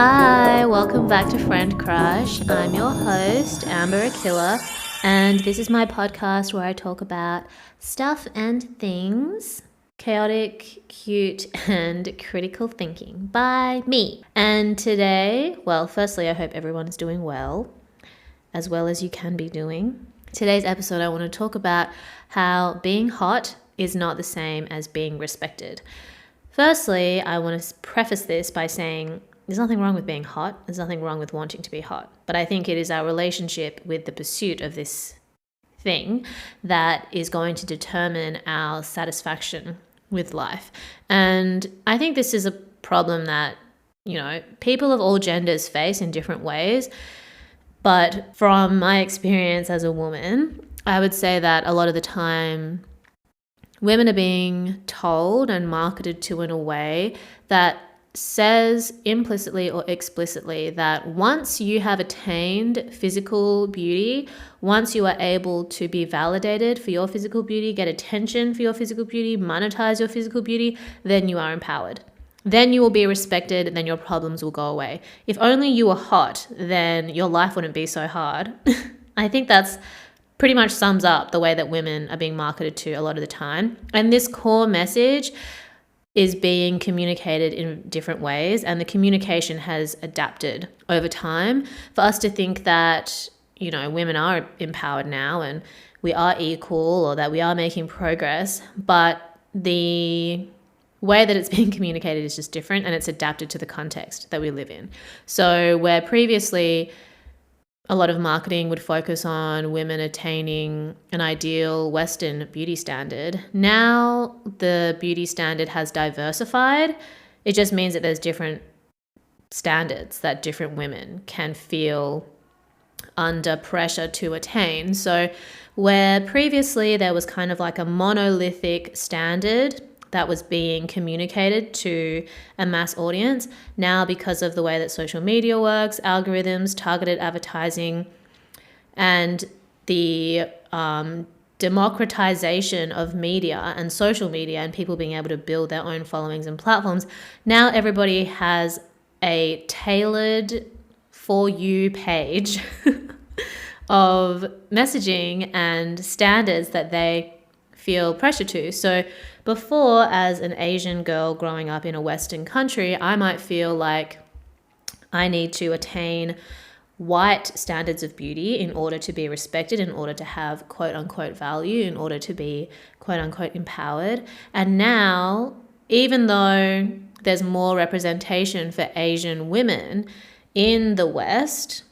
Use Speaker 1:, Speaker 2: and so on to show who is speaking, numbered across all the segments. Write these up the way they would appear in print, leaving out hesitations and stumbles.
Speaker 1: Hi, welcome back to Friend Crush. I'm your host, Amber Akilla, and this is my podcast where I talk about stuff and things, chaotic, cute, and critical thinking by me. And today, well, firstly, I hope everyone is doing well as you can be doing. Today's episode, I want to talk about how being hot is not the same as being respected. Firstly, I want to preface this by saying there's nothing wrong with being hot. There's nothing wrong with wanting to be hot. But I think it is our relationship with the pursuit of this thing that is going to determine our satisfaction with life. And I think this is a problem that, people of all genders face in different ways. But from my experience as a woman, I would say that a lot of the time women are being told and marketed to in a way that says implicitly or explicitly that once you have attained physical beauty, once you are able to be validated for your physical beauty, get attention for your physical beauty, monetize your physical beauty, then you are empowered. Then you will be respected, then your problems will go away. If only you were hot, then your life wouldn't be so hard. I think that's pretty much sums up the way that women are being marketed to a lot of the time. And this core message is being communicated in different ways, and the communication has adapted over time for us to think that, women are empowered now and we are equal or that we are making progress, but the way that it's being communicated is just different and it's adapted to the context that we live in. So where previously a lot of marketing would focus on women attaining an ideal Western beauty standard. Now the beauty standard has diversified. It just means that there's different standards that different women can feel under pressure to attain. So where previously there was kind of like a monolithic standard that was being communicated to a mass audience. Now, because of the way that social media works, algorithms, targeted advertising, and the democratization of media and social media and people being able to build their own followings and platforms, now everybody has a tailored for you page of messaging and standards that they feel pressure to. So before, as an Asian girl growing up in a Western country, I might feel like I need to attain white standards of beauty in order to be respected, in order to have quote unquote value, in order to be quote unquote empowered. And now, even though there's more representation for Asian women in the West,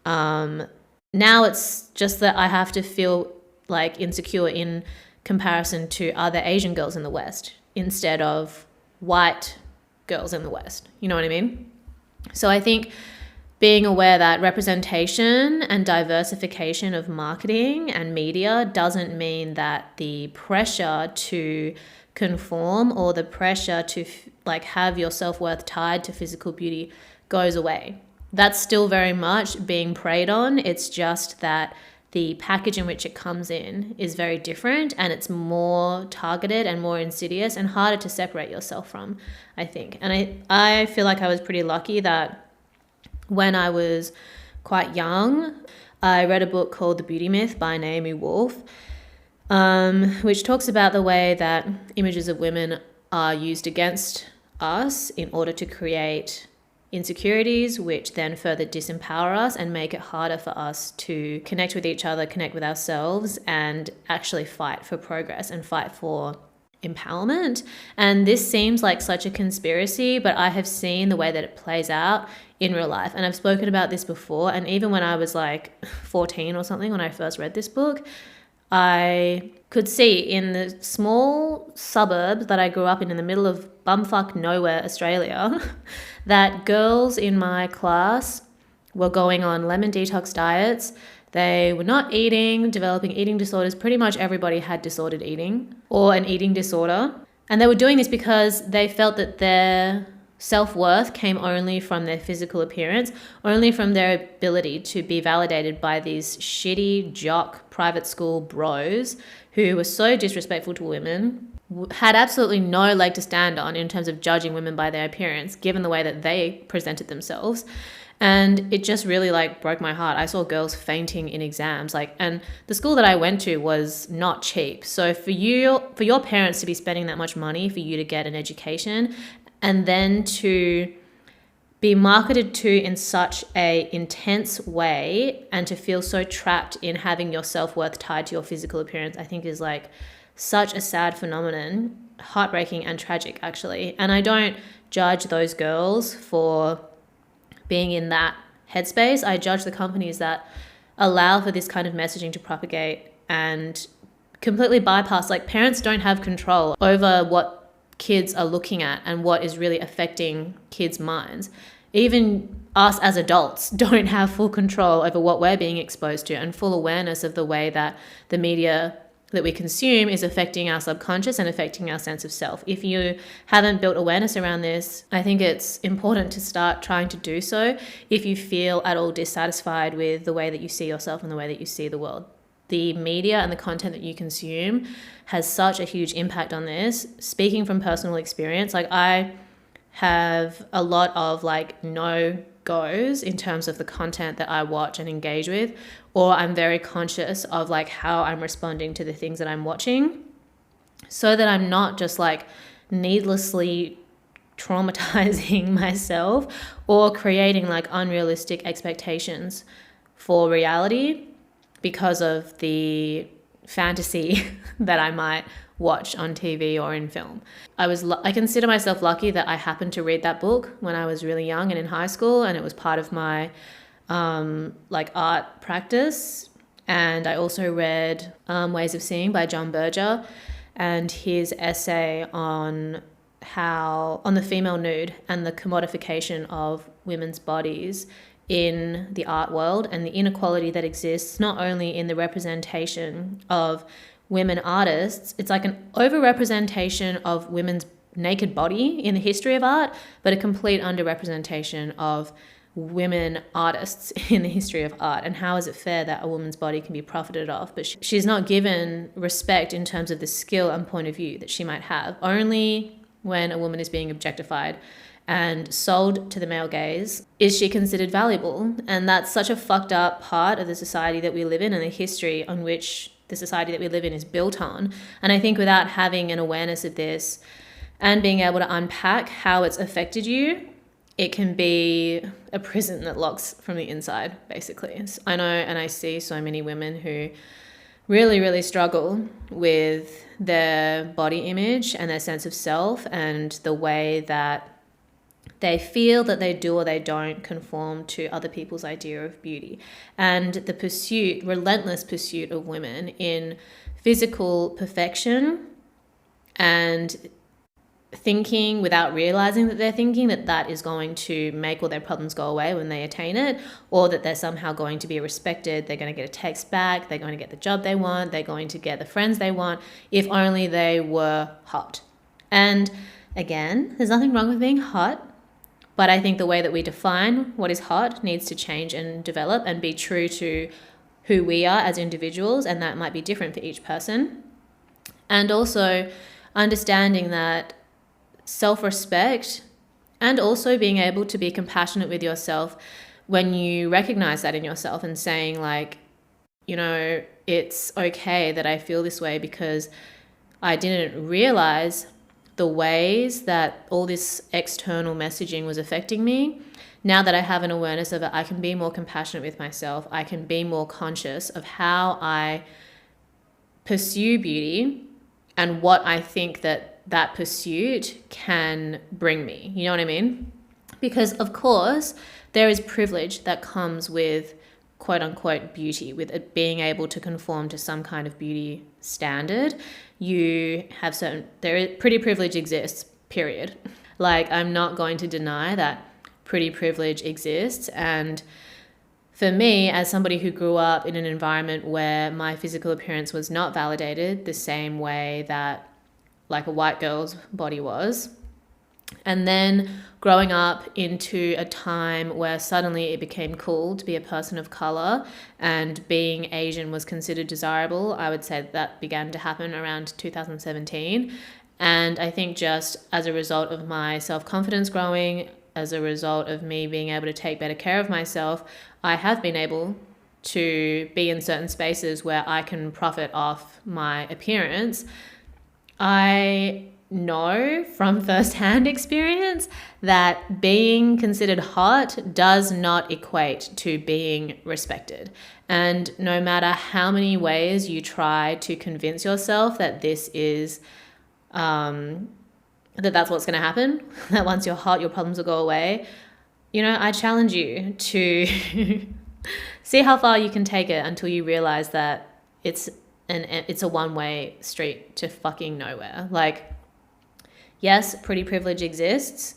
Speaker 1: now it's just that I have to feel like insecure in comparison to other Asian girls in the West instead of white girls in the West. You know what I mean? So I think being aware that representation and diversification of marketing and media doesn't mean that the pressure to conform or the pressure to have your self-worth tied to physical beauty goes away. That's still very much being preyed on. It's just that the package in which it comes in is very different and it's more targeted and more insidious and harder to separate yourself from, I think. And I feel like I was pretty lucky that when I was quite young, I read a book called The Beauty Myth by Naomi, which talks about the way that images of women are used against us in order to create insecurities, which then further disempower us and make it harder for us to connect with each other, connect with ourselves, and actually fight for progress and fight for empowerment. And this seems like such a conspiracy, but I have seen the way that it plays out in real life. And I've spoken about this before. And even when I was like 14 or something, when I first read this book, I could see in the small suburb that I grew up in the middle of bumfuck nowhere, Australia, that girls in my class were going on lemon detox diets. They were not eating, developing eating disorders. Pretty much everybody had disordered eating or an eating disorder. And they were doing this because they felt that their self-worth came only from their physical appearance, only from their ability to be validated by these shitty jock private school bros who were so disrespectful to women, had absolutely no leg to stand on in terms of judging women by their appearance, given the way that they presented themselves. And it just really like broke my heart. I saw girls fainting in exams, like, and the school that I went to was not cheap. So for your parents to be spending that much money for you to get an education, and then to be marketed to in such a intense way, and to feel so trapped in having your self-worth tied to your physical appearance, I think is like such a sad phenomenon, heartbreaking and tragic actually. And I don't judge those girls for being in that headspace. I judge the companies that allow for this kind of messaging to propagate and completely bypass, like, parents don't have control over what kids are looking at and what is really affecting kids' minds. Even us as adults don't have full control over what we're being exposed to and full awareness of the way that the media that we consume is affecting our subconscious and affecting our sense of self. If you haven't built awareness around this, I think it's important to start trying to do so if you feel at all dissatisfied with the way that you see yourself and the way that you see the world. The media and the content that you consume has such a huge impact on this. Speaking from personal experience, like, I have a lot of like no goes in terms of the content that I watch and engage with, or I'm very conscious of like how I'm responding to the things that I'm watching, so that I'm not just like needlessly traumatizing myself or creating like unrealistic expectations for reality because of the fantasy that I might watch on TV or in film. I consider myself lucky that I happened to read that book when I was really young and in high school, and it was part of my like art practice. And I also read Ways of Seeing by Berger, and his essay on the female nude and the commodification of women's bodies in the art world, and the inequality that exists not only in the representation of women artists. It's like an overrepresentation of women's naked body in the history of art, but a complete underrepresentation of women artists in the history of art. And how is it fair that a woman's body can be profited off, but she's not given respect in terms of the skill and point of view that she might have? Only when a woman is being objectified and sold to the male gaze is she considered valuable. And that's such a fucked up part of the society that we live in and the history on which the society that we live in is built on. And I think without having an awareness of this and being able to unpack how it's affected you, it can be a prison that locks from the inside, basically. I know, and I see so many women who really, really struggle with their body image and their sense of self, and the way that they feel that they do or they don't conform to other people's idea of beauty. And the relentless pursuit of women in physical perfection, and thinking without realizing that they're thinking that is going to make all their problems go away when they attain it, or that they're somehow going to be respected, they're going to get a text back, they're going to get the job they want, they're going to get the friends they want, if only they were hot. And again, there's nothing wrong with being hot, but I think the way that we define what is hot needs to change and develop and be true to who we are as individuals, and that might be different for each person. And also understanding that self-respect, and also being able to be compassionate with yourself when you recognize that in yourself, and saying like, you know, it's okay that I feel this way because I didn't realize the ways that all this external messaging was affecting me. Now that I have an awareness of it, I can be more compassionate with myself. I can be more conscious of how I pursue beauty and what I think that pursuit can bring me. You know what I mean? Because of course, there is privilege that comes with quote unquote beauty, with it being able to conform to some kind of beauty standard. You have pretty privilege exists, period. Like, I'm not going to deny that pretty privilege exists. And for me, as somebody who grew up in an environment where my physical appearance was not validated the same way that like a white girl's body was, And then growing up into a time where suddenly it became cool to be a person of color and being Asian was considered desirable, I would say that began to happen around 2017. And I think just as a result of my self-confidence growing, as a result of me being able to take better care of myself, I have been able to be in certain spaces where I can profit off my appearance. I know from firsthand experience that being considered hot does not equate to being respected. And no matter how many ways you try to convince yourself that this is that's what's going to happen, that once you're hot your problems will go away, I challenge you to see how far you can take it until you realize that it's a one-way street to fucking nowhere. Like, yes, pretty privilege exists.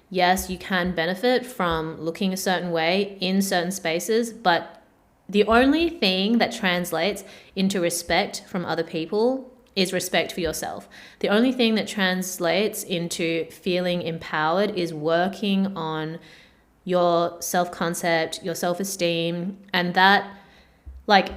Speaker 1: Yes, you can benefit from looking a certain way in certain spaces, but the only thing that translates into respect from other people is respect for yourself. The only thing that translates into feeling empowered is working on your self-concept, your self-esteem, and that, like,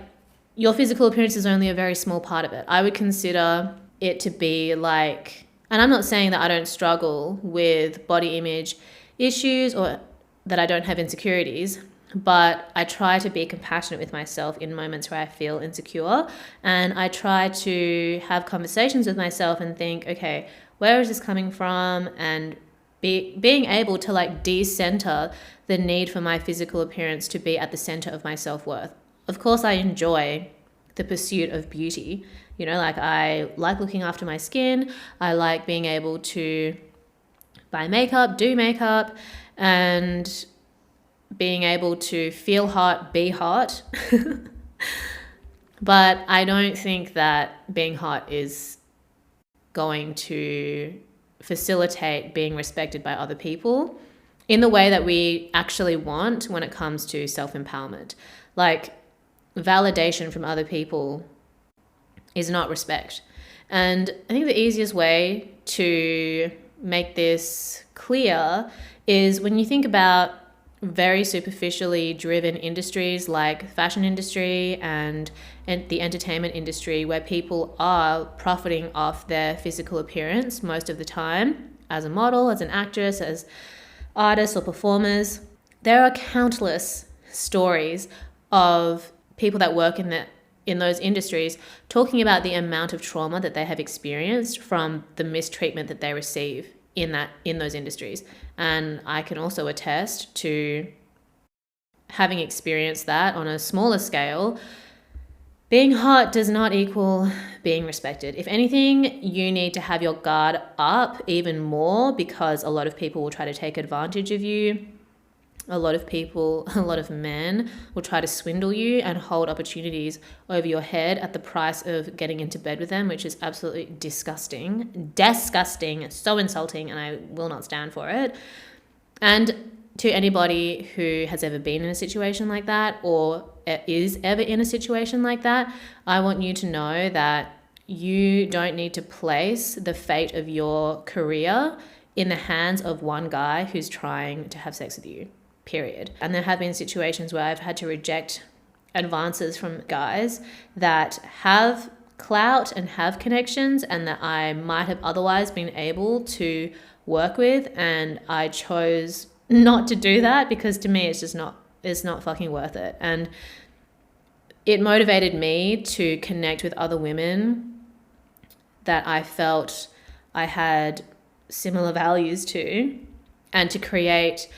Speaker 1: your physical appearance is only a very small part of it. I would consider it to be like, and I'm not saying that I don't struggle with body image issues or that I don't have insecurities, but I try to be compassionate with myself in moments where I feel insecure. And I try to have conversations with myself and think, okay, where is this coming from? And being able to like decenter the need for my physical appearance to be at the center of my self-worth. Of course, I enjoy the pursuit of beauty. Like I like looking after my skin. I like being able to buy makeup, do makeup, and being able to feel hot, be hot. But I don't think that being hot is going to facilitate being respected by other people in the way that we actually want when it comes to self-empowerment. Like, validation from other people is not respect. And I think the easiest way to make this clear is when you think about very superficially driven industries like fashion industry and the entertainment industry, where people are profiting off their physical appearance most of the time as a model, as an actress, as artists or performers. There are countless stories of people that work in those industries talking about the amount of trauma that they have experienced from the mistreatment that they receive in those industries. And I can also attest to having experienced that on a smaller scale. Being hot does not equal being respected. If anything, you need to have your guard up even more, because a lot of people will try to take advantage of you. A lot of men will try to swindle you and hold opportunities over your head at the price of getting into bed with them, which is absolutely disgusting, so insulting, and I will not stand for it. And to anybody who has ever been in a situation like that or is ever in a situation like that, I want you to know that you don't need to place the fate of your career in the hands of one guy who's trying to have sex with you. Period. And there have been situations where I've had to reject advances from guys that have clout and have connections and that I might have otherwise been able to work with, and I chose not to do that because to me it's not fucking worth it. And it motivated me to connect with other women that I felt I had similar values to, and to create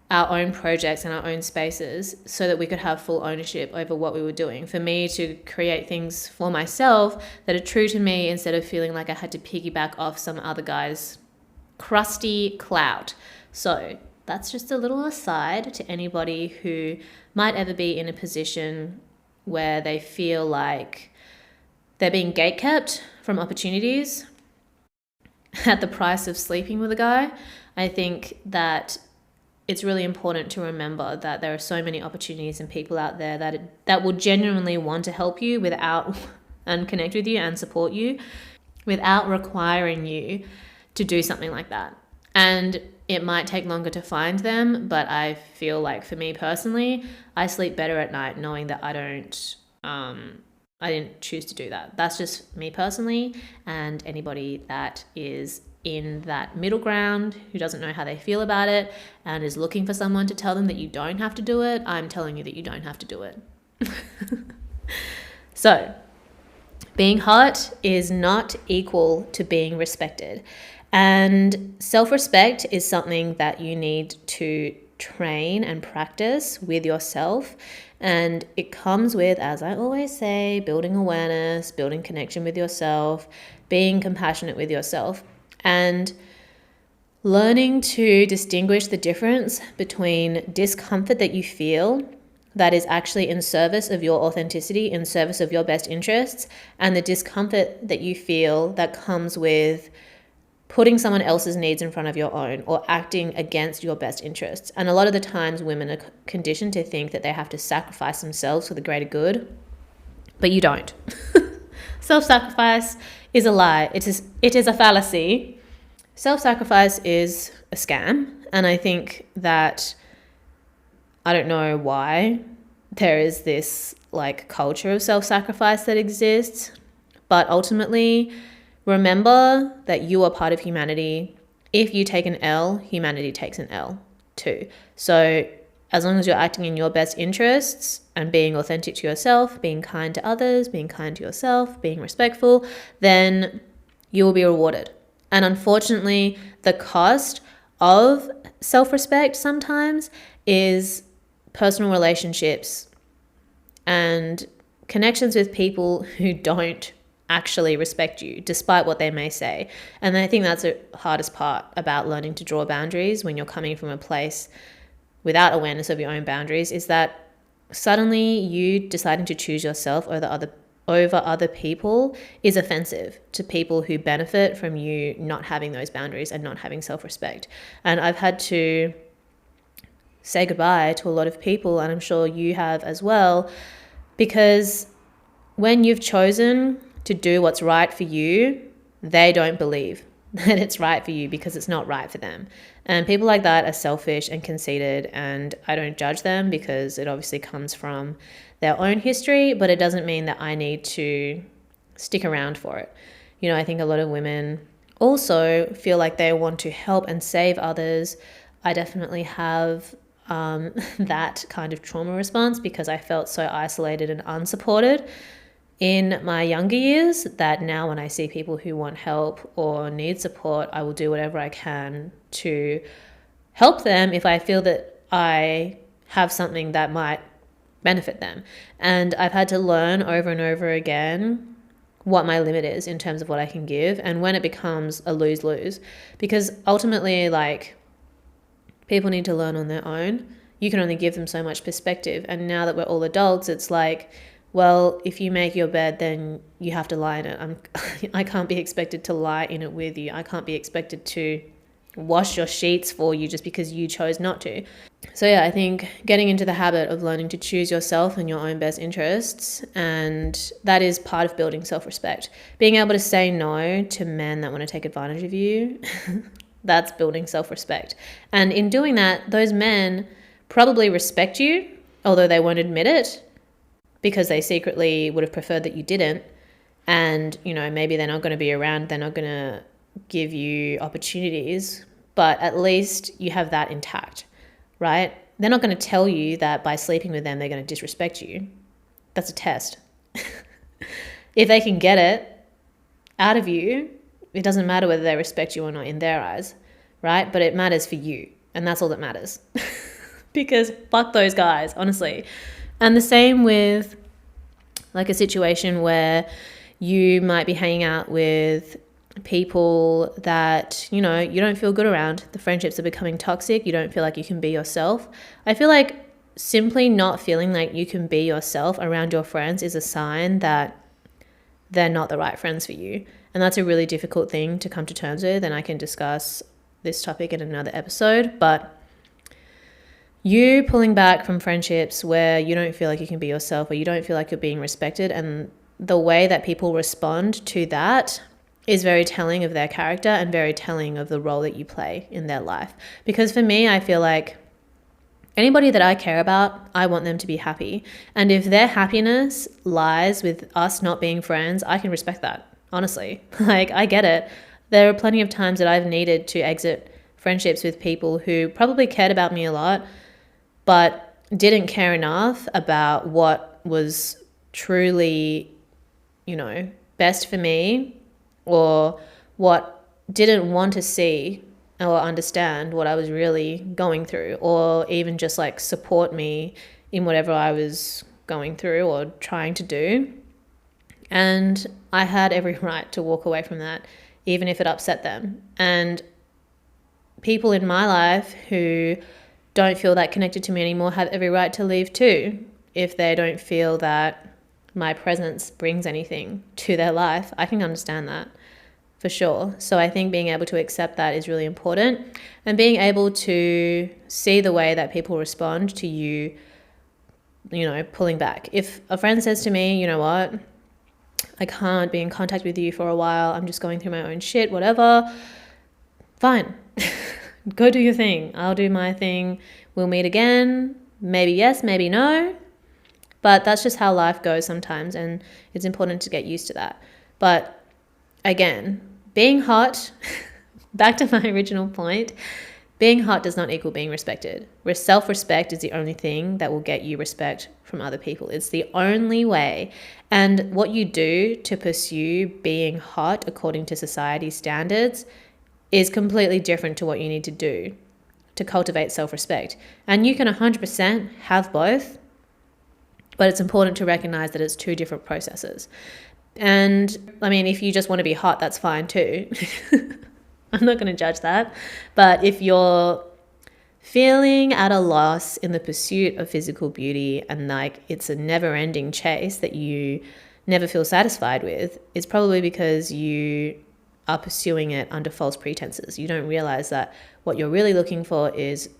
Speaker 1: our own projects and our own spaces so that we could have full ownership over what we were doing. For me to create things for myself that are true to me instead of feeling like I had to piggyback off some other guy's crusty clout. So that's just a little aside to anybody who might ever be in a position where they feel like they're being gatekept from opportunities at the price of sleeping with a guy. I think that it's really important to remember that there are so many opportunities and people out there that will genuinely want to help you and connect with you and support you without requiring you to do something like that. And it might take longer to find them, but I feel like for me personally, I sleep better at night knowing that I didn't choose to do that. That's just me personally, and anybody that is in that middle ground who doesn't know how they feel about it and is looking for someone to tell them that you don't have to do it, I'm telling you that you don't have to do it. So, being hot is not equal to being respected. And self-respect is something that you need to train and practice with yourself. And it comes with, as I always say, building awareness, building connection with yourself, being compassionate with yourself, and learning to distinguish the difference between discomfort that you feel that is actually in service of your authenticity, in service of your best interests, and the discomfort that you feel that comes with putting someone else's needs in front of your own or acting against your best interests. And a lot of the times women are conditioned to think that they have to sacrifice themselves for the greater good, but you don't. Self-sacrifice is a lie. It is a fallacy. Self-sacrifice is a scam. And I think that, I don't know why there is this like culture of self-sacrifice that exists, but ultimately remember that you are part of humanity. If you take an L, humanity takes an L too. So as long as you're acting in your best interests and being authentic to yourself, being kind to others, being kind to yourself, being respectful, then you will be rewarded. And unfortunately, the cost of self-respect sometimes is personal relationships and connections with people who don't actually respect you, despite what they may say. And I think that's the hardest part about learning to draw boundaries when you're coming from a place without awareness of your own boundaries, is that suddenly you deciding to choose yourself over other people is offensive to people who benefit from you not having those boundaries and not having self-respect. And I've had to say goodbye to a lot of people, and I'm sure you have as well, because when you've chosen to do what's right for you, they don't believe that it's right for you because it's not right for them. And people like that are selfish and conceited, and I don't judge them because it obviously comes from their own history, but it doesn't mean that I need to stick around for it. You know, I think a lot of women also feel like they want to help and save others. I definitely have that kind of trauma response because I felt so isolated and unsupported in my younger years that now when I see people who want help or need support, I will do whatever I can to help them if I feel that I have something that might benefit them. And I've had to learn over and over again what my limit is in terms of what I can give and when it becomes a lose-lose, because ultimately, like, people need to learn on their own. You can only give them so much perspective. And now that we're all adults, it's like, well, if you make your bed, then you have to lie in it. I can't be expected to lie in it with you. I can't be expected to wash your sheets for you just because you chose not to. So yeah, I think getting into the habit of learning to choose yourself and your own best interests, and that is part of building self-respect. Being able to say no to men that want to take advantage of you, that's building self-respect. And in doing that, those men probably respect you, although they won't admit it, because they secretly would have preferred that you didn't. And, you know, maybe they're not going to be around, they're not going to give you opportunities, but at least you have that intact, right? They're not going to tell you that by sleeping with them, they're going to disrespect you. That's a test. If they can get it out of you, it doesn't matter whether they respect you or not in their eyes, right? But it matters for you, and that's all that matters. Because fuck those guys, honestly. And the same with like a situation where you might be hanging out with people that, you know, you don't feel good around. The friendships are becoming toxic. You don't feel like you can be yourself. I feel like simply not feeling like you can be yourself around your friends is a sign that they're not the right friends for you. And that's a really difficult thing to come to terms with. And I can discuss this topic in another episode. But you pulling back from friendships where you don't feel like you can be yourself, or you don't feel like you're being respected, and the way that people respond to that is very telling of their character and very telling of the role that you play in their life. Because for me, I feel like anybody that I care about, I want them to be happy. And if their happiness lies with us not being friends, I can respect that, honestly. Like, I get it. There are plenty of times that I've needed to exit friendships with people who probably cared about me a lot, but didn't care enough about what was truly, best for me, or what didn't want to see or understand what I was really going through, or even just like support me in whatever I was going through or trying to do. And I had every right to walk away from that, even if it upset them. And people in my life who don't feel that connected to me anymore have every right to leave too, if they don't feel that my presence brings anything to their life. I can understand that for sure. So I think being able to accept that is really important, and being able to see the way that people respond to you, pulling back. If a friend says to me, you know what, I can't be in contact with you for a while, I'm just going through my own shit, whatever, fine. Go do your thing. I'll do my thing. We'll meet again. Maybe yes, maybe no. But that's just how life goes sometimes, and it's important to get used to that. But again, being hot, back to my original point, being hot does not equal being respected. Self-respect is the only thing that will get you respect from other people. It's the only way. And what you do to pursue being hot according to society's standards is completely different to what you need to do to cultivate self-respect. And you can 100% have both, but it's important to recognize that it's two different processes. And I mean, if you just want to be hot, that's fine too. I'm not going to judge that. But if you're feeling at a loss in the pursuit of physical beauty, and like it's a never-ending chase that you never feel satisfied with, it's probably because you are pursuing it under false pretenses. You don't realize that what you're really looking for is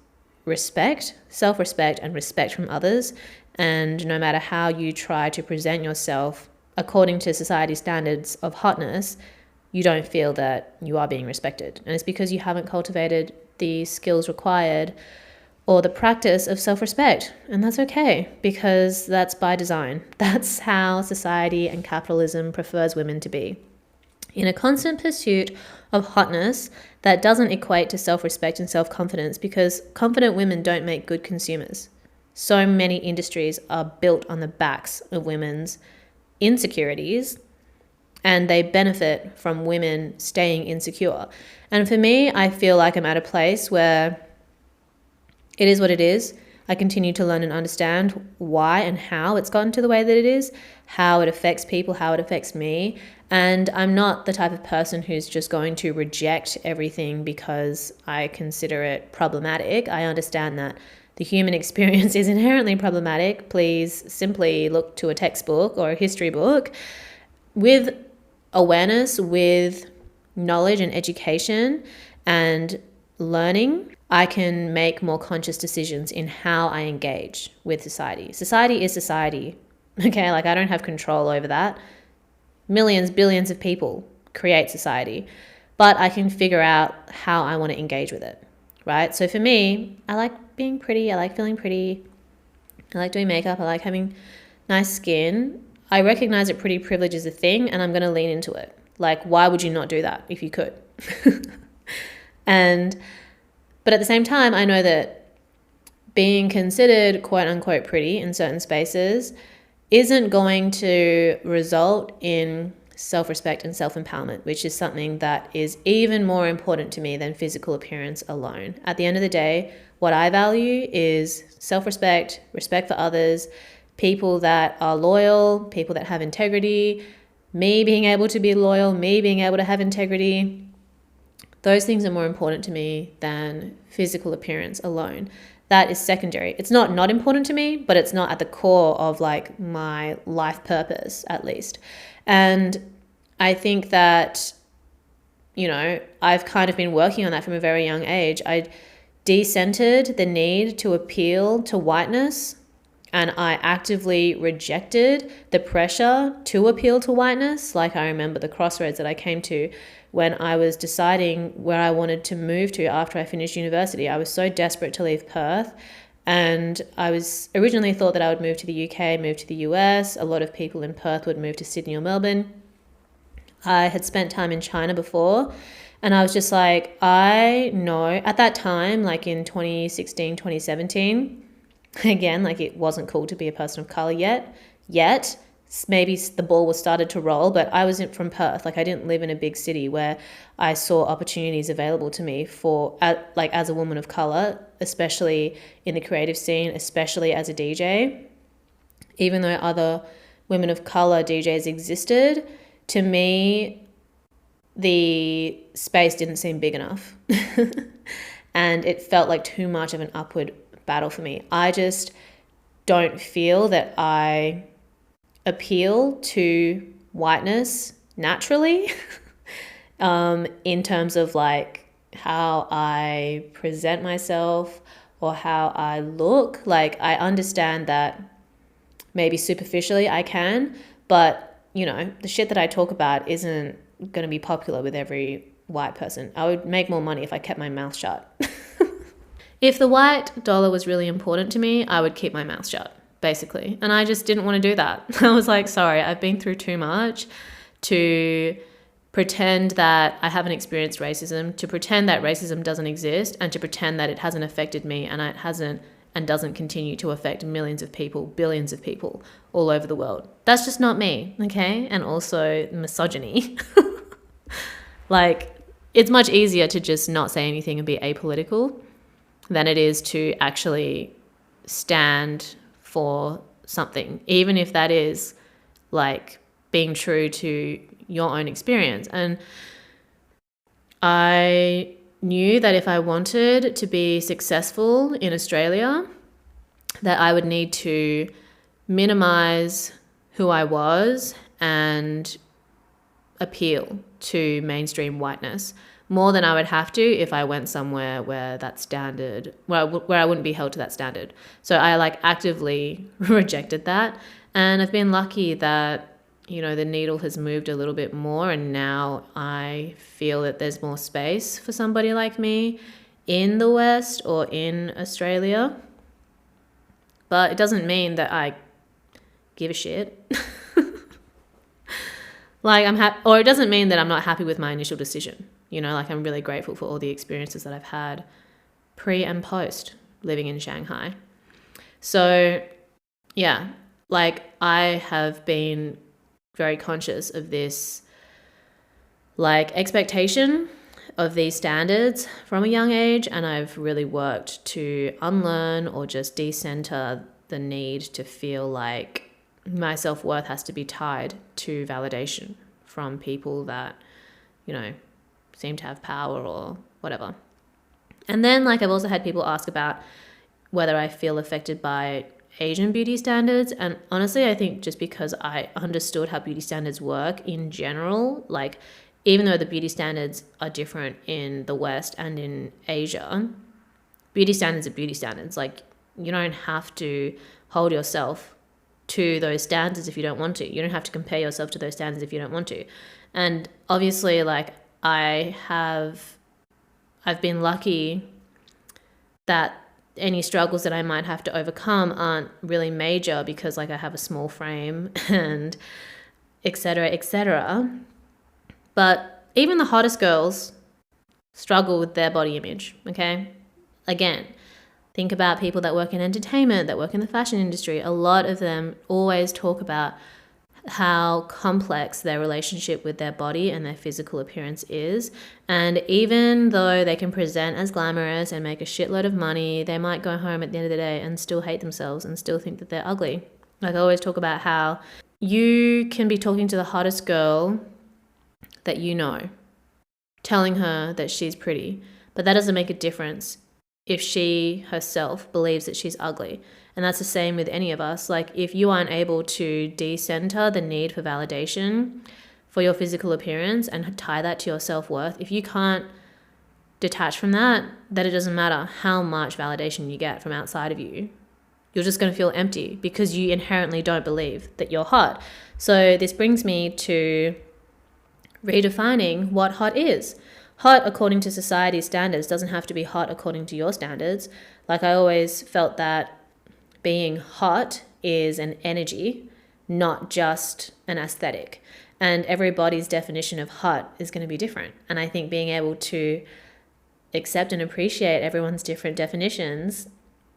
Speaker 1: respect, self-respect, and respect from others. And no matter how you try to present yourself according to society's standards of hotness, you don't feel that you are being respected. And it's because you haven't cultivated the skills required or the practice of self-respect. And that's okay, because that's by design. That's how society and capitalism prefers women to be. In a constant pursuit of hotness, that doesn't equate to self-respect and self-confidence, because confident women don't make good consumers. So many industries are built on the backs of women's insecurities, and they benefit from women staying insecure. And for me, I feel like I'm at a place where it is what it is. I continue to learn and understand why and how it's gotten to the way that it is, how it affects people, how it affects me. And I'm not the type of person who's just going to reject everything because I consider it problematic. I understand that the human experience is inherently problematic. Please simply look to a textbook or a history book. With awareness, with knowledge and education and learning, I can make more conscious decisions in how I engage with society. Society is society. Okay, like I don't have control over that. Millions, billions of people create society, but I can figure out how I want to engage with it, right? So for me, I like being pretty. I like feeling pretty. I like doing makeup. I like having nice skin. I recognize that pretty privilege is a thing, and I'm going to lean into it. Like, why would you not do that if you could? But at the same time, I know that being considered quote unquote pretty in certain spaces isn't going to result in self-respect and self-empowerment, which is something that is even more important to me than physical appearance alone. At the end of the day, what I value is self-respect, respect for others, people that are loyal, people that have integrity, me being able to be loyal, me being able to have integrity. Those things are more important to me than physical appearance alone. That is secondary. It's not important to me, but it's not at the core of like my life purpose, at least. And I think that, I've kind of been working on that from a very young age. I decentered the need to appeal to whiteness And I actively rejected the pressure to appeal to whiteness. Like, I remember the crossroads that I came to when I was deciding where I wanted to move to after I finished university. I was so desperate to leave Perth. And I was originally thought that I would move to the UK, move to the US. A lot of people in Perth would move to Sydney or Melbourne. I had spent time in China before. And I was just like, I know at that time, like in 2016, 2017, again, like it wasn't cool to be a person of color yet. Maybe the ball was started to roll, but I wasn't from Perth. Like, I didn't live in a big city where I saw opportunities available to me for, like, as a woman of color, especially in the creative scene, especially as a DJ. Even though other women of color DJs existed, to me, the space didn't seem big enough. And it felt like too much of an upward battle for me. I just don't feel that I appeal to whiteness naturally in terms of like how I present myself or how I look. Like, I understand that maybe superficially I can, but you know, the shit that I talk about isn't going to be popular with every white person. I would make more money if I kept my mouth shut. If the white dollar was really important to me, I would keep my mouth shut, basically. And I just didn't want to do that. I was like, sorry, I've been through too much to pretend that I haven't experienced racism, to pretend that racism doesn't exist, and to pretend that it hasn't affected me, and it hasn't and doesn't continue to affect millions of people, billions of people all over the world. That's just not me, okay? And also misogyny. Like, it's much easier to just not say anything and be apolitical than it is to actually stand for something, even if that is like being true to your own experience. And I knew that if I wanted to be successful in Australia, that I would need to minimize who I was and appeal to mainstream whiteness more than I would have to if I went somewhere where that standard, where I wouldn't be held to that standard. So I like actively rejected that. And I've been lucky that, you know, the needle has moved a little bit more, and now I feel that there's more space for somebody like me in the West or in Australia. But it doesn't mean that I give a shit. Like, or it doesn't mean that I'm not happy with my initial decision. You know, like, I'm really grateful for all the experiences that I've had pre and post living in Shanghai. So yeah, like, I have been very conscious of this, like, expectation of these standards from a young age, and I've really worked to unlearn or just decenter the need to feel like my self-worth has to be tied to validation from people that, you know, seem to have power or whatever. And then, like, I've also had people ask about whether I feel affected by Asian beauty standards. And honestly, I think just because I understood how beauty standards work in general, like, even though the beauty standards are different in the West and in Asia, beauty standards are beauty standards. Like, you don't have to hold yourself to those standards if you don't want to. You don't have to compare yourself to those standards if you don't want to. And obviously, like, I've been lucky that any struggles that I might have to overcome aren't really major because, like, I have a small frame and et cetera, et cetera. But even the hottest girls struggle with their body image, okay? Again, think about people that work in entertainment, that work in the fashion industry. A lot of them always talk about how complex their relationship with their body and their physical appearance is. And even though they can present as glamorous and make a shitload of money, they might go home at the end of the day and still hate themselves and still think that they're ugly. Like, I always talk about how you can be talking to the hottest girl that you know, telling her that she's pretty, but that doesn't make a difference if she herself believes that she's ugly. And that's the same with any of us. Like, if you aren't able to decenter the need for validation for your physical appearance and tie that to your self-worth, if you can't detach from that, then it doesn't matter how much validation you get from outside of you. You're just going to feel empty because you inherently don't believe that you're hot. So this brings me to redefining what hot is. Hot according to society's standards doesn't have to be hot according to your standards. Like, I always felt that being hot is an energy, not just an aesthetic. And everybody's definition of hot is going to be different. And I think being able to accept and appreciate everyone's different definitions,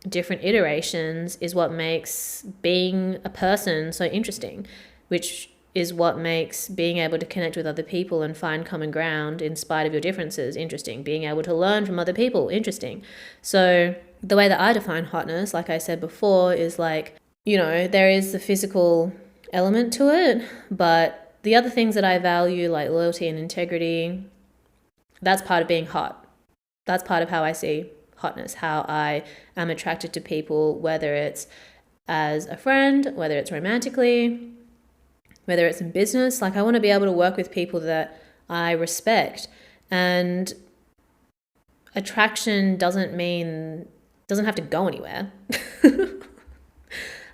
Speaker 1: different iterations, is what makes being a person so interesting, which is what makes being able to connect with other people and find common ground in spite of your differences interesting. Being able to learn from other people, interesting. So the way that I define hotness, like I said before, is like, there is the physical element to it, but the other things that I value, like loyalty and integrity, that's part of being hot. That's part of how I see hotness, how I am attracted to people, whether it's as a friend, whether it's romantically, whether it's in business. Like, I want to be able to work with people that I respect. And attraction doesn't have to go anywhere.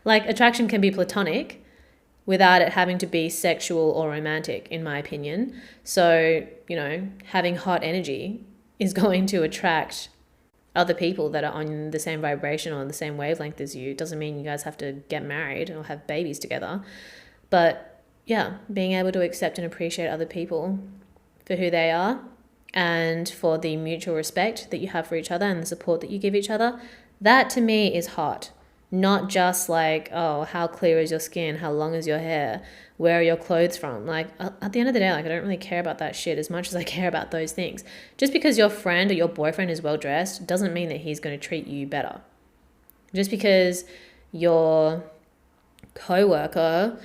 Speaker 1: Like, attraction can be platonic without it having to be sexual or romantic, in my opinion. So, having hot energy is going to attract other people that are on the same vibration or on the same wavelength as you. It doesn't mean you guys have to get married or have babies together. But yeah, being able to accept and appreciate other people for who they are, and for the mutual respect that you have for each other and the support that you give each other, that to me is hot. Not just like, oh, how clear is your skin? How long is your hair? Where are your clothes from? Like, at the end of the day, like, I don't really care about that shit as much as I care about those things. Just because your friend or your boyfriend is well dressed doesn't mean that he's going to treat you better. Just because your coworker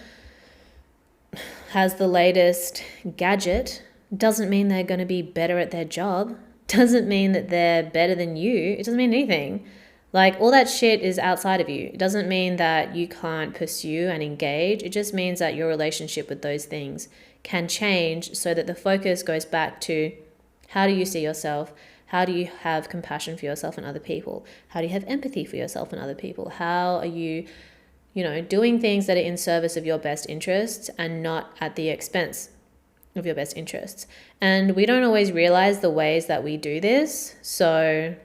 Speaker 1: has the latest gadget doesn't mean they're going to be better at their job. Doesn't mean that they're better than you. It doesn't mean anything. Like, all that shit is outside of you. It doesn't mean that you can't pursue and engage. It just means that your relationship with those things can change so that the focus goes back to, how do you see yourself? How do you have compassion for yourself and other people? How do you have empathy for yourself and other people? How are you, doing things that are in service of your best interests and not at the expense of your best interests? And we don't always realize the ways that we do this. So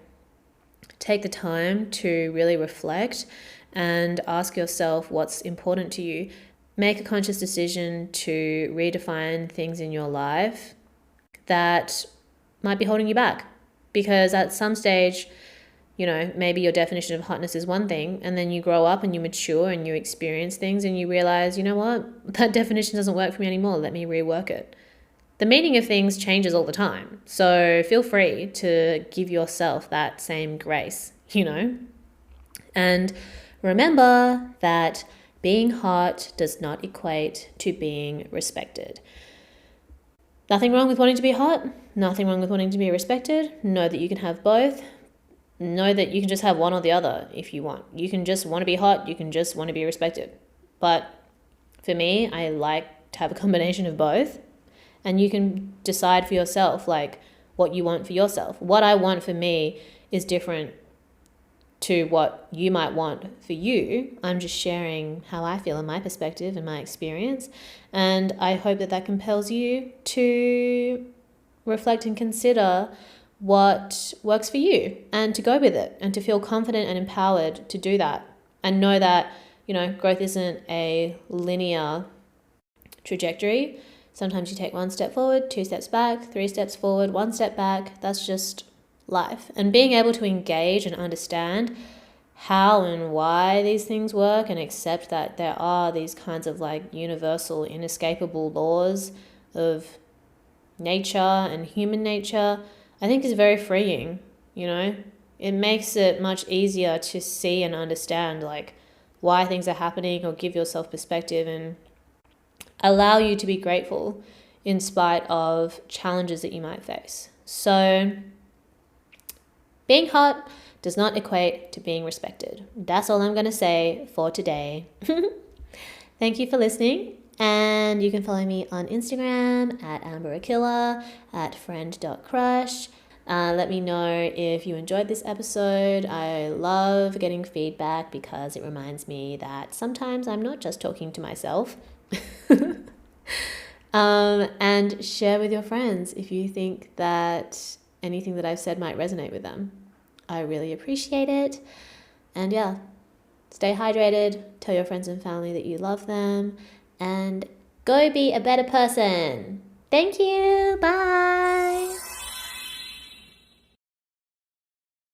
Speaker 1: take the time to really reflect and ask yourself what's important to you. Make a conscious decision to redefine things in your life that might be holding you back. Because at some stage, maybe your definition of hotness is one thing, and then you grow up and you mature and you experience things and you realize, that definition doesn't work for me anymore. Let me rework it. The meaning of things changes all the time. So feel free to give yourself that same grace, And remember that being hot does not equate to being respected. Nothing wrong with wanting to be hot. Nothing wrong with wanting to be respected. Know that you can have both. Know that you can just have one or the other if you want. You can just want to be hot. You can just want to be respected. But for me, I like to have a combination of both. And you can decide for yourself, like, what you want for yourself. What I want for me is different to what you might want for you. I'm just sharing how I feel in my perspective and my experience. And I hope that compels you to reflect and consider what works for you and to go with it and to feel confident and empowered to do that. And know that, growth isn't a linear trajectory. Sometimes you take 1 step forward, 2 steps back, 3 steps forward, 1 step back. That's just life. And being able to engage and understand how and why these things work and accept that there are these kinds of like universal, inescapable laws of nature and human nature, I think is very freeing, It makes it much easier to see and understand like why things are happening, or give yourself perspective and allow you to be grateful in spite of challenges that you might face. So being hot does not equate to being respected. That's all I'm going to say for today. Thank you for listening. And you can follow me on Instagram at amberakilla, at friend.crush. Let me know if you enjoyed this episode. I love getting feedback because it reminds me that sometimes I'm not just talking to myself. And share with your friends if you think that anything that I've said might resonate with them. I really appreciate it. And yeah, stay hydrated, tell your friends and family that you love them, and go be a better person. Thank you. Bye.